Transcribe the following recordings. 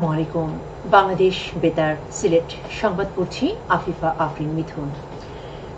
আসসালামু আলাইকুম। বাংলাদেশ বেতার সিলেট সংবাদ পড়ছি আফিফা আফরিন মিথুন।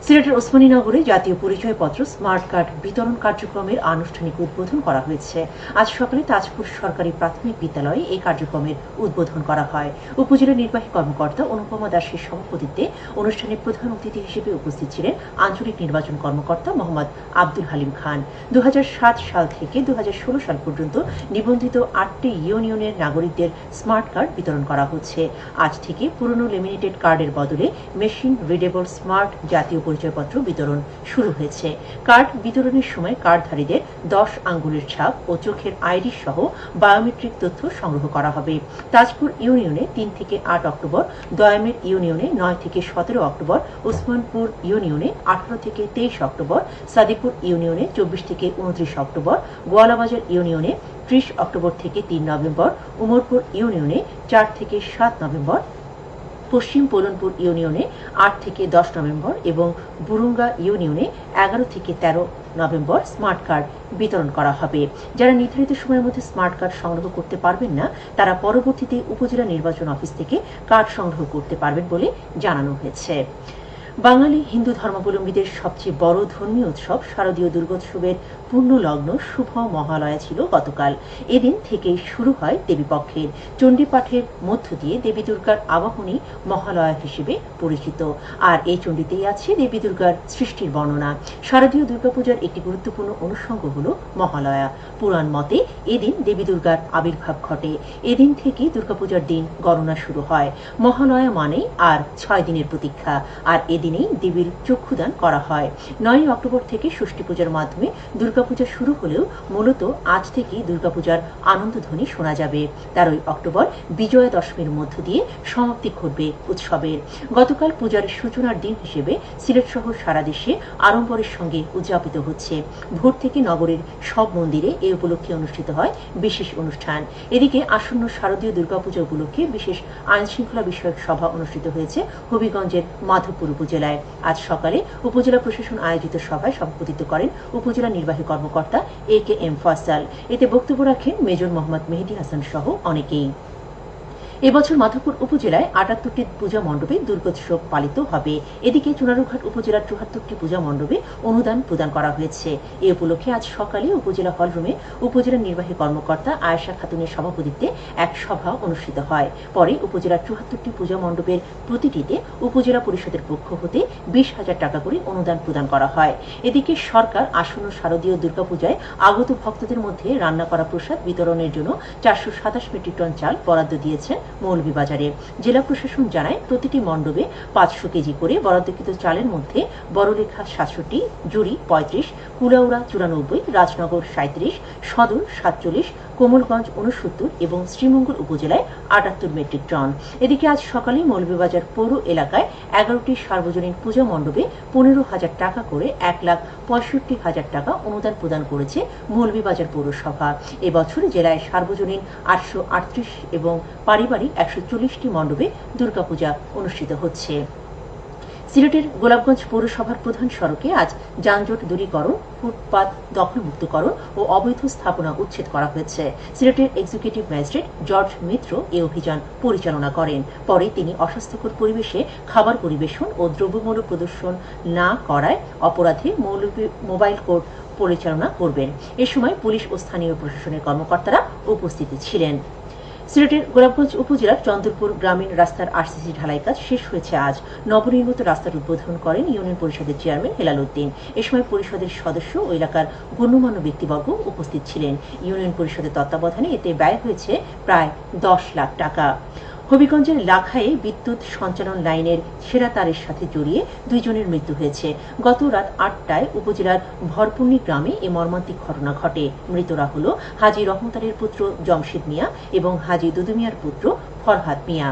সিলেটের ওসমানীনগরে জাতীয় পরিচয়পত্র স্মার্ট কার্ড বিতরণ কার্যক্রমের আনুষ্ঠানিক উদ্বোধন করা হয়েছে। আজ সকালে তাজপুর সরকারি প্রাথমিক বিদ্যালয়ে এই কার্যক্রমের উদ্বোধন করা হয়। উপজেলা নির্বাহী কর্মকর্তা অনুপমা দাসের সভাপতিত্বে অনুষ্ঠানে প্রধান অতিথি হিসেবে উপস্থিত ছিলেন আঞ্চলিক নির্বাচন কর্মকর্তা মোহাম্মদ আব্দুল হালিম খান। 2007 সাল থেকে 2016 সাল পর্যন্ত নিবন্ধিত 8টি ইউনিয়নের নাগরিকদের স্মার্ট কার্ড বিতরণ করা হচ্ছে। আজ থেকে পুরনো লেমিনেটেড কার্ডের বদলে মেশিন রিডেবল স্মার্ট জাতীয় পরিচয়পত্র বিতরণ শুরু হয়েছে। কার্ড বিতরণের সময় কার্ডধারীদের 10 আঙ্গুলের ছাপ ও চোখের আইরিশ সহ বায়োমেট্রিক তথ্য সংগ্রহ করা হবে। তাজপুর ইউনিয়নে 3 থেকে 8 অক্টোবর, দয়ামের ইউনিয়নে 9 থেকে 17 অক্টোবর, ওসমানপুর ইউনিয়নে 18 থেকে 23 অক্টোবর, সাদিপুর ইউনিয়নে 24 থেকে 29 অক্টোবর, গোয়ালাবাজার ইউনিয়নে 30 অক্টোবর থেকে 3 নভেম্বর, উমরপুর ইউনিয়নে 4 থেকে 7 নভেম্বর, পশ্চিম পোলনপুর ইউনিয়নে 8 থেকে 10 নভেম্বর এবং বুরুঙ্গা ইউনিয়নে 11 থেকে 13 নভেম্বর স্মার্ট কার্ড বিতরণ করা হবে। যারা নির্ধারিত সময়ের মধ্যে স্মার্ট কার্ড সংগ্রহ করতে পারবেন না, তারা পরবর্তীতে উপজেলা নির্বাচন অফিস থেকে কার্ড সংগ্রহ করতে পারবেন বলে জানানো হয়েছে। বাঙালি হিন্দু ধর্মাবলম্বীদের সবচেয়ে বড় ধর্মীয় উৎসব শারদীয় দুর্গোৎসবের পূর্ণ লগ্ন শুভ মহালয়া ছিল গতকাল। এদিন থেকেই শুরু হয় দেবীপক্ষের চণ্ডীপাঠের মধ্য দিয়ে দেবী দুর্গার আবাহনী মহালয়া হিসেবে পরিচিত। আর এই চণ্ডীতেই আছে দেবী দুর্গার সৃষ্টির বর্ণনা। শারদীয় দুর্গাপূজার একটি গুরুত্বপূর্ণ অনুষঙ্গ হল মহালয়া। পুরাণ মতে এদিন দেবী দুর্গার আবির্ভাব ঘটে। এদিন থেকেই দুর্গাপূজার দিন গণনা শুরু হয়। মহালয়া মানে আর 6 দিনের প্রতীক্ষা। আর এদিনেই দেবীর চক্ষুদান করা হয়। 9 অক্টোবর থেকে ষষ্ঠী পূজার মাধ্যমে দুর্গাপূজা শুরু হলেও মূলত আজ থেকেই দুর্গাপূজার আনন্দধ্বনি শোনা যাবে। 13 অক্টোবর বিজয়া দশমীর মধ্য দিয়ে সমাপ্তি ঘটবে উৎসবের। গতকাল পূজার সূচনার দিন হিসেবে সিলেট সহ সারা দেশে আড়ম্বরের সঙ্গে উদযাপিত হচ্ছে। ভোর থেকে নগরের সব মন্দিরে এ উপলক্ষে অনুষ্ঠিত হয় বিশেষ অনুষ্ঠান। এদিকে আসন্ন শারদীয় দুর্গাপূজা উপলক্ষে বিশেষ আইন শৃঙ্খলা বিষয়ক সভা অনুষ্ঠিত হয়েছে হবিগঞ্জের মাধবপুর উপজেলায়। আজ সকালে উপজেলা প্রশাসন আয়োজিত সভায় সভাপতিত্ব করেন উপজেলা নির্বাহী কর্মকর্তা AKM ফয়সাল। এতে বক্তব্য রাখেন মেজর মোহাম্মদ মেহেদী হাসান সহ অনেকেই। এবছর মাধবপুর উপজেলায় 78টি পূজা মণ্ডপে দুর্গোৎসব পালিত হবে। এদিকে চুনারুঘাট উপজেলার 74টি পূজা মণ্ডপে অনুদান প্রদান করা হয়েছে। এ উপলক্ষে আজ সকালে উপজেলা হলরুমে উপজেলা নির্বাহী কর্মকর্তা আয়েশা খাতুনের সভাপতিত্বে এক সভা অনুষ্ঠিত হয়। পরে উপজেলার 74টি পূজা মণ্ডপের প্রতিটিতে উপজেলা পরিষদের পক্ষ হতে 20,000 টাকা করে অনুদান প্রদান করা হয়। এদিকে সরকার আসন্ন শারদীয় দুর্গাপূজায় আগত ভক্তদের মধ্যে রান্না করা প্রসাদ বিতরণের জন্য 427 মেট্রিক টন চাল বরাদ্দ দিয়েছে মৌলভীবাজারে। জেলা প্রশাসন জানায় প্রতিটি মণ্ডপে 500 কেজি করে বরাদ্দকৃত চালের মধ্যে বড়লেখা 67, জুড়ি 35, কুলাউড়া 94, রাজনগর 37, সদর 47, কোমলগঞ্জ 69 এবং শ্রীমঙ্গল উপজেলায় 78 মেট্রিক টন। এদিকে আজ সকালে মৌলভীবাজার পৌর এলাকায় 11টি সার্বজনীন পূজা মণ্ডপে 15,000 টাকা করে 1,65,000 টাকা অনুদান প্রদান করেছে মৌলভীবাজার পৌরসভা। এবছর জেলায় সার্বজনীন 838 এবং পারিবারিক 140টি মণ্ডপে দুর্গাপূজা অনুষ্ঠিত হচ্ছে। সিলেটের গোলাপগঞ্জ পৌরসভার প্রধান সড়কে আজ যানজট দূরীকরণ, ফুটপাত দখলমুক্তকরণ ও অবৈধ স্থাপনা উচ্ছেদ করা হয়েছে। সিলেটের এক্সিকিউটিভ ম্যাজিস্ট্রেট জর্জ মিত্র এই অভিযান পরিচালনা করেন। পরে তিনি অস্বাস্থ্যকর পরিবেশে খাবার পরিবেশন ও দ্রব্যমূল্য প্রদর্শন না করায় অপরাধে মোবাইল কোর্ট পরিচালনা করবেন। এ সময় পুলিশ ও স্থানীয় প্রশাসনের কর্মকর্তারা উপস্থিত ছিলেন। সিলেটের গোলাপগঞ্জ উপজেলার চন্দ্রপুর গ্রামীণ রাস্তার RCC ঢালাই কাজ শেষ হয়েছে আজ। নবনির্মিত রাস্তার উদ্বোধন করেন ইউনিয়ন পরিষদের চেয়ারম্যান হেলাল উদ্দিন। এ সময় পরিষদের সদস্য ও এলাকার গণ্যমান্য ব্যক্তিবর্গ উপস্থিত ছিলেন। ইউনিয়ন পরিষদের তত্ত্বাবধানে এতে ব্যয় হয়েছে প্রায় 10 লাখ টাকা। হবিগঞ্জের লাখায়ে বিদ্যুৎ সঞ্চালন লাইনের ছেঁড়া তারের সাথে জড়িয়ে 2 জনের মৃত্যু হয়েছে। গত রাত 8টায় উপজেলার ভরপুর্ণি গ্রামে এ মর্মান্তিক ঘটনা ঘটে। মৃতরা হল হাজী রহমতারের পুত্র জমশেদ মিয়া এবং হাজী দুদু মিয়ার পুত্র ফরহাদ মিয়া।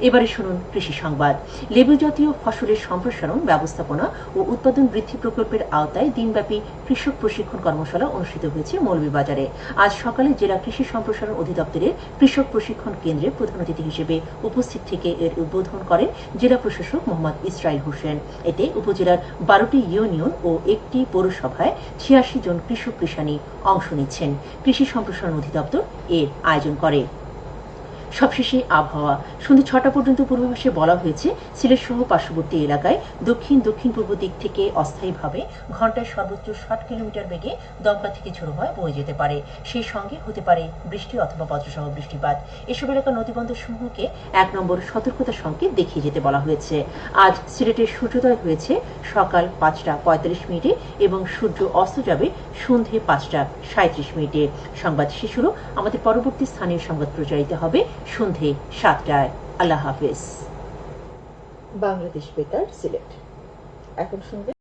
এবারে শুনুন কৃষি সংবাদ। লেবু জাতীয় ফসলের সম্প্রসারণ, ব্যবস্থাপনা ও উৎপাদন বৃদ্ধি প্রকল্পের আওতায় দিনব্যাপী কৃষক প্রশিক্ষণ কর্মশালা অনুষ্ঠিত হয়েছে মৌলভীবাজারে। আজ সকালে জেলা কৃষি সম্প্রসারণ অধিদপ্তরের কৃষক প্রশিক্ষণ কেন্দ্রে প্রধান অতিথি হিসেবে উপস্থিত থেকে এর উদ্বোধন করেন জেলা প্রশাসক মোহাম্মদ ইসরাইল হোসেন। এতে উপজেলার 12টি ইউনিয়ন ও একটি পৌরসভায় 86 জন কৃষক কৃষানী অংশ নিচ্ছেন। কৃষি সম্প্রসারণ অধিদপ্তর এর আয়োজন করে। সবশেষে আবহাওয়া সন্ধ্যে 6টা পর্যন্ত পূর্বাভাসে বলা হয়েছে সিলেট সহ পার্শ্ববর্তী এলাকায় দক্ষিণ দক্ষিণ পূর্ব দিক থেকে অস্থায়ীভাবে ঘন্টায় সর্বোচ্চ 60 কিলোমিটার বেগে দমকা থেকে ঝোড়ো হওয়া বয়ে যেতে পারে। সেই সঙ্গে হতে পারে বৃষ্টি অথবা বজ্রসহ বৃষ্টিপাত। এসব এলাকার নদীবন্দর সমূহকে 1 নম্বর সতর্কতা সংকেত দেখিয়ে যেতে বলা হয়েছে। আজ সিলেটের সূর্যোদয় হয়েছে সকাল 5টা 45 মিনিটে এবং সূর্য অস্ত যাবে সন্ধে 5টা 37 মিনিটে। সংবাদ শেষ হলো। আমাদের পরবর্তী স্থানীয় সংবাদ প্রচারিত হবে সন্ধে 7টায়। আল্লাহ হাফেজ। বাংলাদেশ বেতার সিলেট। এখন শুনবে